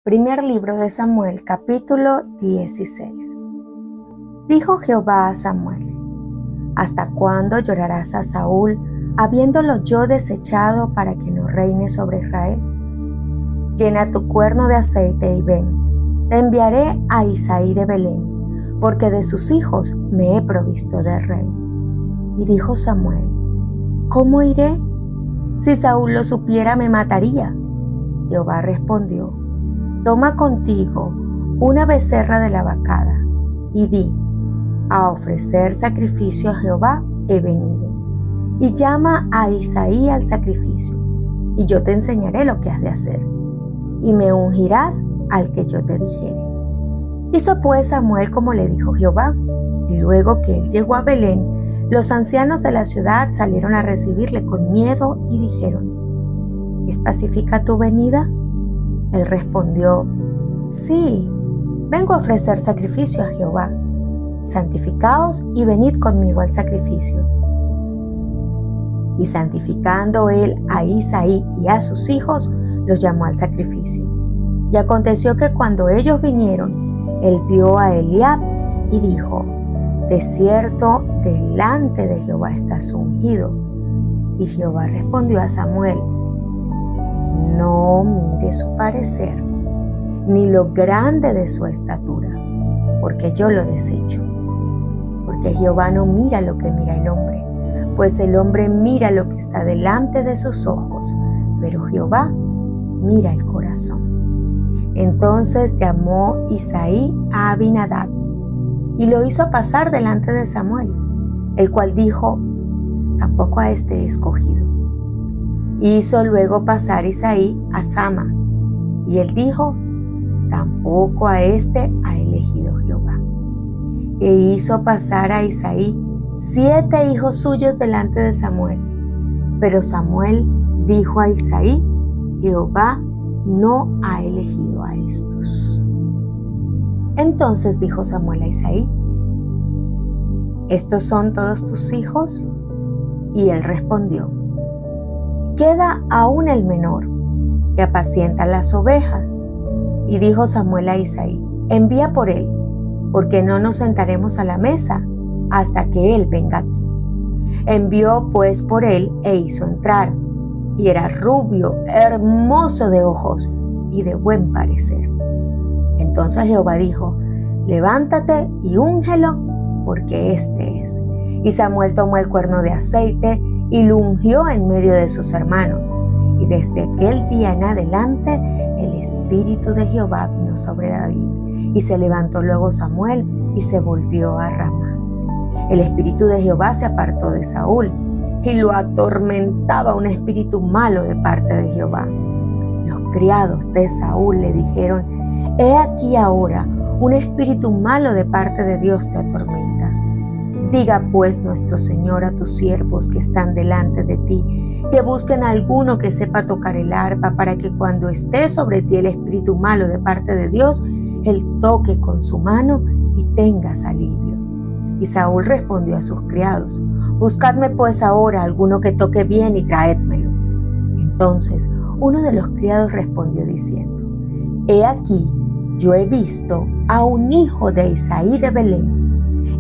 Primer libro de Samuel, capítulo 16. Dijo Jehová a Samuel: ¿Hasta cuándo llorarás a Saúl, habiéndolo yo desechado para que no reine sobre Israel? Llena tu cuerno de aceite y ven. Te enviaré a Isaí de Belén, porque de sus hijos me he provisto de rey. Y dijo Samuel: ¿Cómo iré? Si Saúl lo supiera, me mataría. Jehová respondió: Toma contigo una becerra de la vacada, y di: a ofrecer sacrificio a Jehová he venido. Y llama a Isaí al sacrificio, y yo te enseñaré lo que has de hacer, y me ungirás al que yo te dijere. Hizo pues Samuel como le dijo Jehová, y luego que él llegó a Belén, los ancianos de la ciudad salieron a recibirle con miedo y dijeron: ¿Es pacífica tu venida? Él respondió: Sí, vengo a ofrecer sacrificio a Jehová. Santificaos y venid conmigo al sacrificio. Y santificando él a Isaí y a sus hijos, los llamó al sacrificio. Y aconteció que cuando ellos vinieron, él vio a Eliab y dijo: De cierto, delante de Jehová estás ungido. Y Jehová respondió a Samuel: No mire su parecer, ni lo grande de su estatura, porque yo lo desecho. Porque Jehová no mira lo que mira el hombre, pues el hombre mira lo que está delante de sus ojos, pero Jehová mira el corazón. Entonces llamó Isaí a Abinadab, y lo hizo pasar delante de Samuel, el cual dijo: Tampoco a este he escogido. Hizo luego pasar Isaí a Sama, y él dijo: Tampoco a este ha elegido Jehová. E hizo pasar a Isaí 7 hijos suyos delante de Samuel. Pero Samuel dijo a Isaí: Jehová no ha elegido a estos. Entonces dijo Samuel a Isaí: ¿Estos son todos tus hijos? Y él respondió: Queda aún el menor, que apacienta las ovejas. Y dijo Samuel a Isaí: Envía por él, porque no nos sentaremos a la mesa hasta que él venga aquí. Envió pues por él e hizo entrar, y era rubio, hermoso de ojos y de buen parecer. Entonces Jehová dijo: Levántate y úngelo, porque este es. Y Samuel tomó el cuerno de aceite y lo ungió en medio de sus hermanos. Y desde aquel día en adelante el Espíritu de Jehová vino sobre David. Y se levantó luego Samuel y se volvió a Ramá. El Espíritu de Jehová se apartó de Saúl, y lo atormentaba un espíritu malo de parte de Jehová. Los criados de Saúl le dijeron: He aquí ahora un espíritu malo de parte de Dios te atormenta. Diga pues nuestro Señor a tus siervos que están delante de ti, que busquen a alguno que sepa tocar el arpa, para que cuando esté sobre ti el espíritu malo de parte de Dios, él toque con su mano y tengas alivio. Y Saúl respondió a sus criados: Buscadme pues ahora alguno que toque bien y traédmelo. Entonces uno de los criados respondió diciendo: He aquí, yo he visto a un hijo de Isaí de Belén.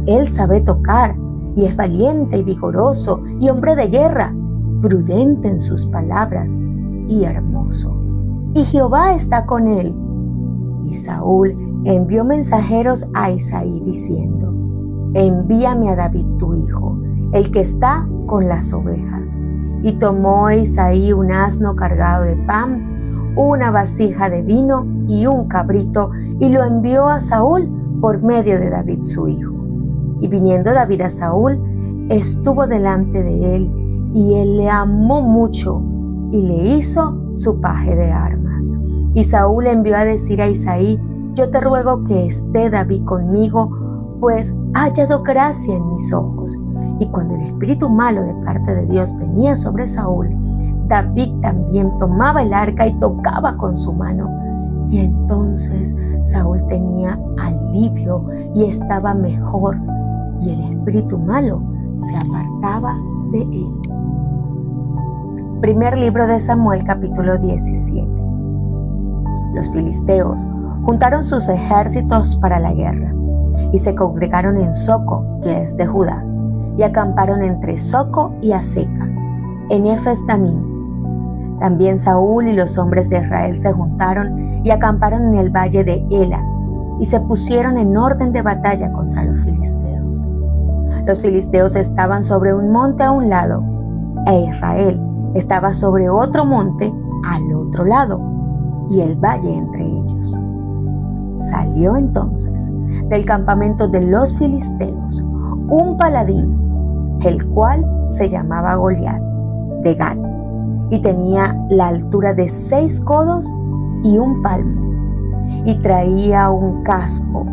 Él sabe tocar, y es valiente y vigoroso, y hombre de guerra, prudente en sus palabras, y hermoso. Y Jehová está con él. Y Saúl envió mensajeros a Isaí diciendo: Envíame a David tu hijo, el que está con las ovejas. Y tomó Isaí un asno cargado de pan, una vasija de vino y un cabrito, y lo envió a Saúl por medio de David su hijo. Y viniendo David a Saúl, estuvo delante de él, y él le amó mucho, y le hizo su paje de armas. Y Saúl envió a decir a Isaí: Yo te ruego que esté David conmigo, pues ha hallado gracia en mis ojos. Y cuando el espíritu malo de parte de Dios venía sobre Saúl, David también tomaba el arca y tocaba con su mano. Y entonces Saúl tenía alivio y estaba mejor, y el espíritu malo se apartaba de él. Primer libro de Samuel, capítulo 17. Los filisteos juntaron sus ejércitos para la guerra y se congregaron en Soco, que es de Judá, y acamparon entre Soco y Azeca, en Efes-Damim. También Saúl y los hombres de Israel se juntaron y acamparon en el valle de Ela, y se pusieron en orden de batalla contra los filisteos. Los filisteos estaban sobre un monte a un lado, e Israel estaba sobre otro monte al otro lado, y el valle entre ellos. Salió entonces del campamento de los filisteos un paladín, el cual se llamaba Goliat, de Gat, y tenía la altura de 6 codos y 1 palmo, y traía un casco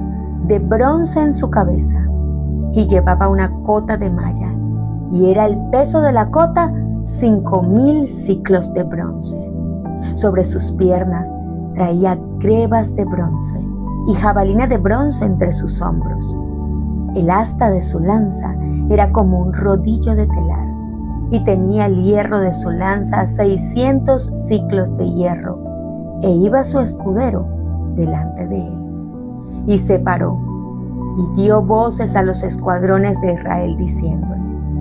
de bronce en su cabeza, y llevaba una cota de malla, y era el peso de la cota 5,000 siclos de bronce. Sobre sus piernas traía grebas de bronce y jabalina de bronce entre sus hombros. El asta de su lanza era como un rodillo de telar, y tenía el hierro de su lanza 600 siclos de hierro, e iba su escudero delante de él. Y se paró y dio voces a los escuadrones de Israel diciéndoles: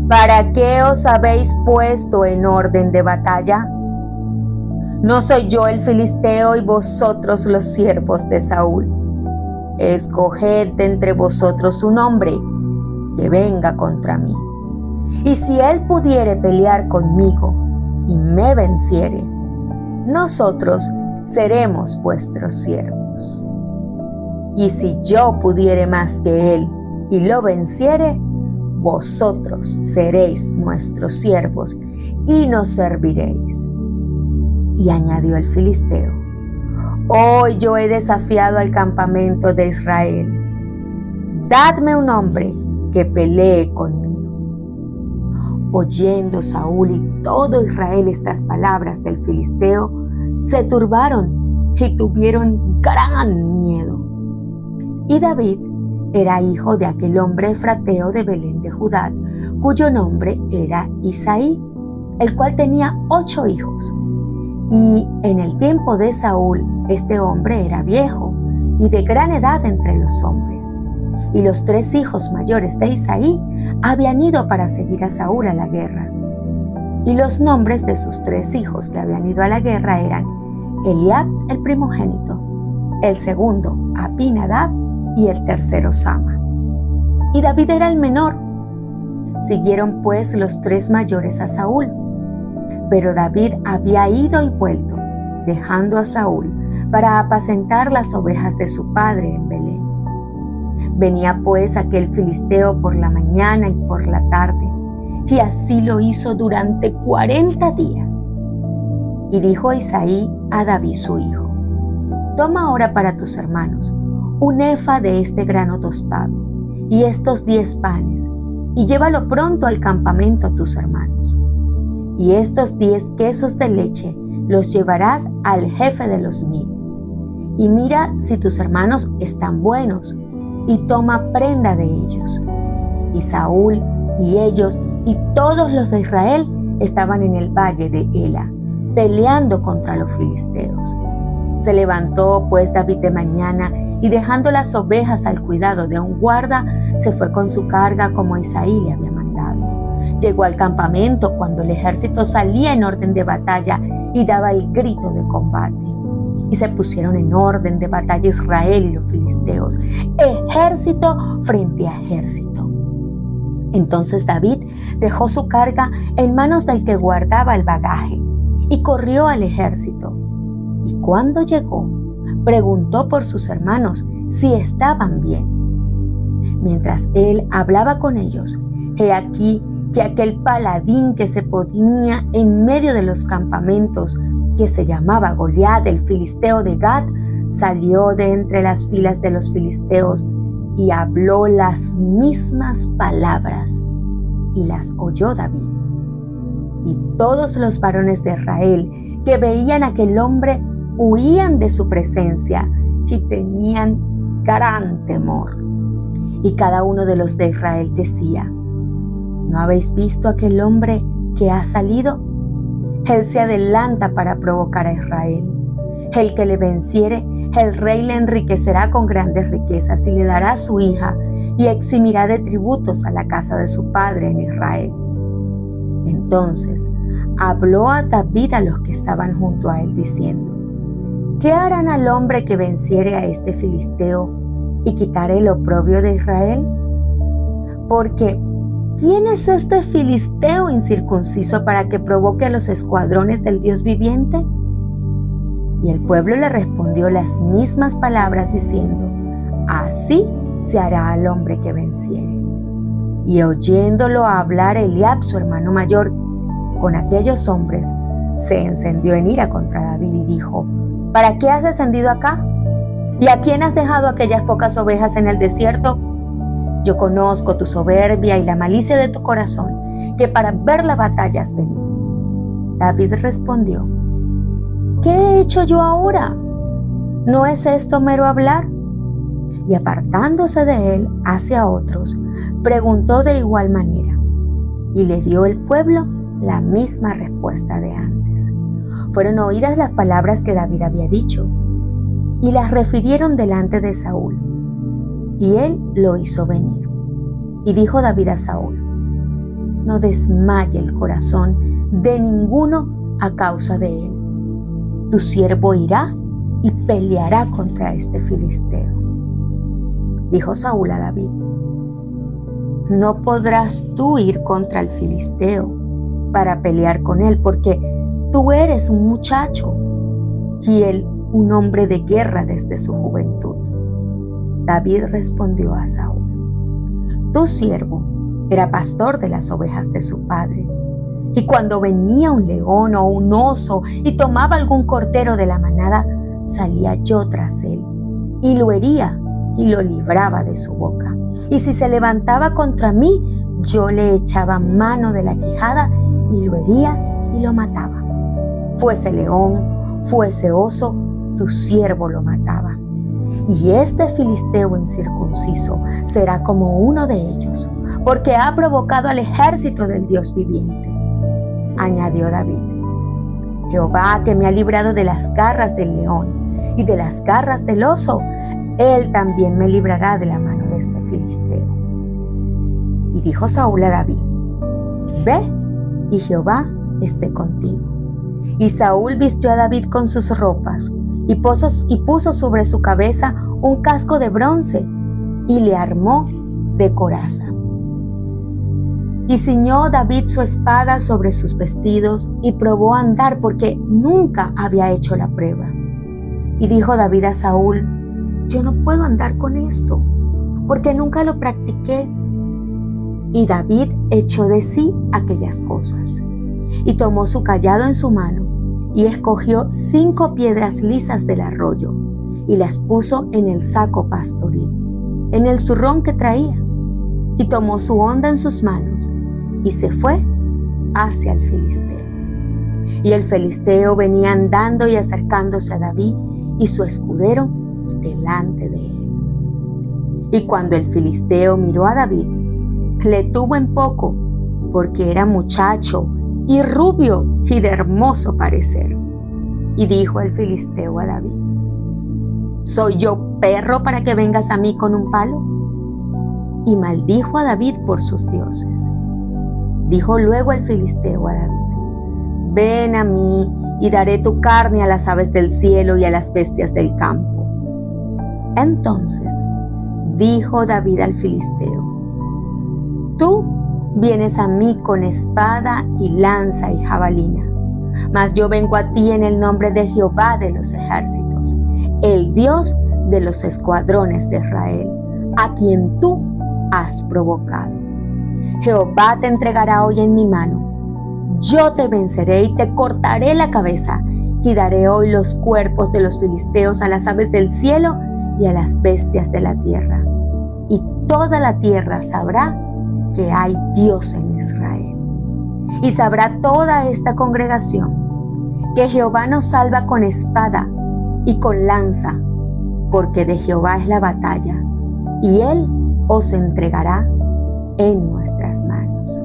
¿Para qué os habéis puesto en orden de batalla? ¿No soy yo el filisteo y vosotros los siervos de Saúl? Escoged de entre vosotros un hombre que venga contra mí. Y si él pudiere pelear conmigo y me venciere, nosotros seremos vuestros siervos. Y si yo pudiere más que él y lo venciere, vosotros seréis nuestros siervos y nos serviréis. Y añadió el filisteo: Hoy yo he desafiado al campamento de Israel. Dadme un hombre que pelee conmigo. Oyendo Saúl y todo Israel estas palabras del filisteo, se turbaron y tuvieron gran miedo. Y David era hijo de aquel hombre efrateo de Belén de Judá, cuyo nombre era Isaí, el cual tenía 8 hijos. Y en el tiempo de Saúl, este hombre era viejo y de gran edad entre los hombres. Y los 3 hijos mayores de Isaí habían ido para seguir a Saúl a la guerra. Y los nombres de sus 3 hijos que habían ido a la guerra eran Eliab, el primogénito, el segundo Abinadab y el tercero Sama. Y David era el menor. Siguieron pues los 3 mayores a Saúl. Pero David había ido y vuelto, dejando a Saúl para apacentar las ovejas de su padre en Belén. Venía pues aquel filisteo por la mañana y por la tarde, y así lo hizo durante 40 días. Y dijo Isaí a David su hijo: Toma ahora para tus hermanos un efa de este grano tostado y estos 10 panes, y llévalo pronto al campamento a tus hermanos. Y estos 10 quesos de leche los llevarás al jefe de los 1000. Y mira si tus hermanos están buenos, y toma prenda de ellos. Y Saúl y ellos y todos los de Israel estaban en el valle de Ela, peleando contra los filisteos. Se levantó pues David de mañana, y dejando las ovejas al cuidado de un guarda, se fue con su carga como Isaí le había mandado. Llegó al campamento cuando el ejército salía en orden de batalla y daba el grito de combate. Y se pusieron en orden de batalla Israel y los filisteos, ejército frente a ejército. Entonces David dejó su carga en manos del que guardaba el bagaje y corrió al ejército. Y cuando llegó, preguntó por sus hermanos si estaban bien. Mientras él hablaba con ellos, he aquí que aquel paladín que se ponía en medio de los campamentos, que se llamaba Goliat, el filisteo de Gat, salió de entre las filas de los filisteos y habló las mismas palabras, y las oyó David. Y todos los varones de Israel que veían a aquel hombre huían de su presencia y tenían gran temor. Y cada uno de los de Israel decía: ¿No habéis visto aquel hombre que ha salido? Él se adelanta para provocar a Israel. El que le venciere, el rey le enriquecerá con grandes riquezas y le dará a su hija y eximirá de tributos a la casa de su padre en Israel. Entonces habló a David a los que estaban junto a él diciendo: ¿Qué harán al hombre que venciere a este filisteo y quitare el oprobio de Israel? Porque ¿quién es este filisteo incircunciso para que provoque a los escuadrones del Dios viviente? Y el pueblo le respondió las mismas palabras diciendo: así se hará al hombre que venciere. Y oyéndolo hablar Eliab, su hermano mayor, con aquellos hombres, se encendió en ira contra David y dijo: ¿para qué has descendido acá? ¿Y a quién has dejado aquellas pocas ovejas en el desierto? Yo conozco tu soberbia y la malicia de tu corazón, que para ver la batalla has venido. David respondió: ¿qué he hecho yo ahora? ¿No es esto mero hablar? Y apartándose de él hacia otros, preguntó de igual manera, y le dio el pueblo la misma respuesta de antes. Fueron oídas las palabras que David había dicho, y las refirieron delante de Saúl, y él lo hizo venir. Y dijo David a Saúl: no desmaye el corazón de ninguno a causa de él. Tu siervo irá y peleará contra este filisteo. Dijo Saúl a David: no podrás tú ir contra el filisteo para pelear con él, porque tú eres un muchacho y él un hombre de guerra desde su juventud. David respondió a Saúl: tu siervo era pastor de las ovejas de su padre, y cuando venía un león o un oso y tomaba algún cordero de la manada, salía yo tras él y lo hería y lo libraba de su boca. Y si se levantaba contra mí, yo le echaba mano de la quijada y lo hería y lo mataba. Fuese león, fuese oso, tu siervo lo mataba. Y este filisteo incircunciso será como uno de ellos, porque ha provocado al ejército del Dios viviente. Añadió David: Jehová, que me ha librado de las garras del león y de las garras del oso, él también me librará de la mano de este filisteo. Y dijo Saúl a David: ve, y Jehová esté contigo. Y Saúl vistió a David con sus ropas y puso sobre su cabeza un casco de bronce y le armó de coraza. Y ciñó David su espada sobre sus vestidos y probó a andar, porque nunca había hecho la prueba. Y dijo David a Saúl: yo no puedo andar con esto, porque nunca lo practiqué. Y David echó de sí aquellas cosas, y tomó su cayado en su mano, y escogió 5 piedras lisas del arroyo, y las puso en el saco pastoril, en el zurrón que traía, y tomó su honda en sus manos, y se fue hacia el filisteo. Y el filisteo venía andando y acercándose a David y su escudero delante de él. Y cuando el filisteo miró a David, le tuvo en poco, porque era muchacho y rubio y de hermoso parecer. Y dijo el filisteo a David: ¿soy yo perro para que vengas a mí con un palo? Y maldijo a David por sus dioses. Dijo luego el filisteo a David: ven a mí y daré tu carne a las aves del cielo y a las bestias del campo. Entonces dijo David al filisteo: tú vienes a mí con espada y lanza y jabalina, mas yo vengo a ti en el nombre de Jehová de los ejércitos, el Dios de los escuadrones de Israel, a quien tú has provocado. Jehová te entregará hoy en mi mano. Yo te venceré y te cortaré la cabeza, y daré hoy los cuerpos de los filisteos a las aves del cielo y a las bestias de la tierra. Y toda la tierra sabrá que hay Dios en Israel. Y sabrá toda esta congregación que Jehová nos salva con espada y con lanza, porque de Jehová es la batalla, y Él os entregará en nuestras manos.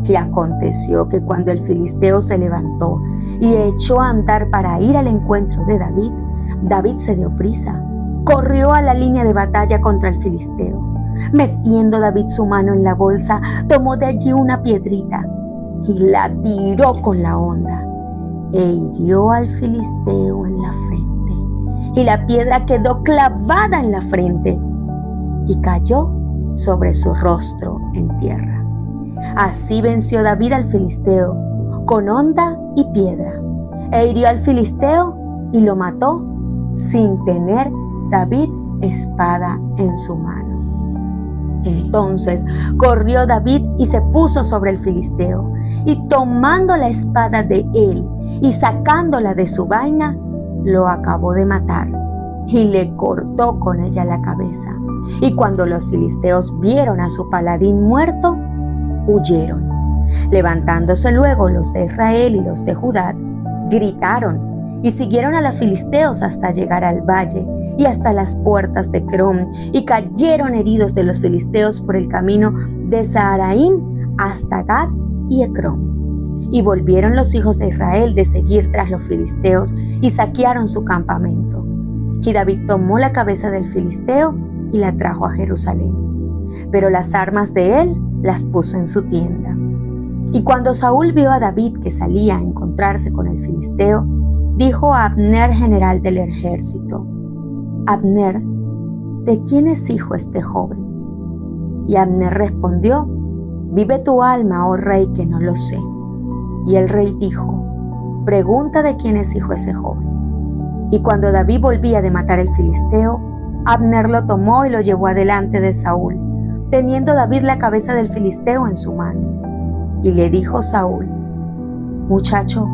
Y aconteció que cuando el filisteo se levantó y echó a andar para ir al encuentro de David, David se dio prisa, corrió a la línea de batalla contra el filisteo. Metiendo David su mano en la bolsa, tomó de allí una piedrita y la tiró con la honda e hirió al filisteo en la frente. Y la piedra quedó clavada en la frente y cayó sobre su rostro en tierra. Así venció David al filisteo con honda y piedra, e hirió al filisteo y lo mató sin tener David espada en su mano. Entonces corrió David y se puso sobre el filisteo, y tomando la espada de él y sacándola de su vaina, lo acabó de matar y le cortó con ella la cabeza. Y cuando los filisteos vieron a su paladín muerto, huyeron. Levantándose luego los de Israel y los de Judá, gritaron y siguieron a los filisteos hasta llegar al valle y hasta las puertas de Ecrón, y cayeron heridos de los filisteos por el camino de Saharaim hasta Gad y Ecrón. Y volvieron los hijos de Israel de seguir tras los filisteos y saquearon su campamento. Y David tomó la cabeza del filisteo y la trajo a Jerusalén, pero las armas de él las puso en su tienda. Y cuando Saúl vio a David que salía a encontrarse con el filisteo, dijo a Abner, general del ejército: Abner, ¿de quién es hijo este joven? Y Abner respondió: vive tu alma, oh rey, que no lo sé. Y el rey dijo: pregunta de quién es hijo ese joven. Y cuando David volvía de matar el filisteo, Abner lo tomó y lo llevó adelante de Saúl, teniendo David la cabeza del filisteo en su mano. Y le dijo Saúl: muchacho,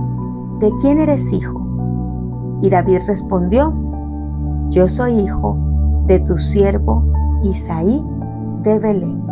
¿de quién eres hijo? Y David respondió: yo soy hijo de tu siervo Isaí de Belén.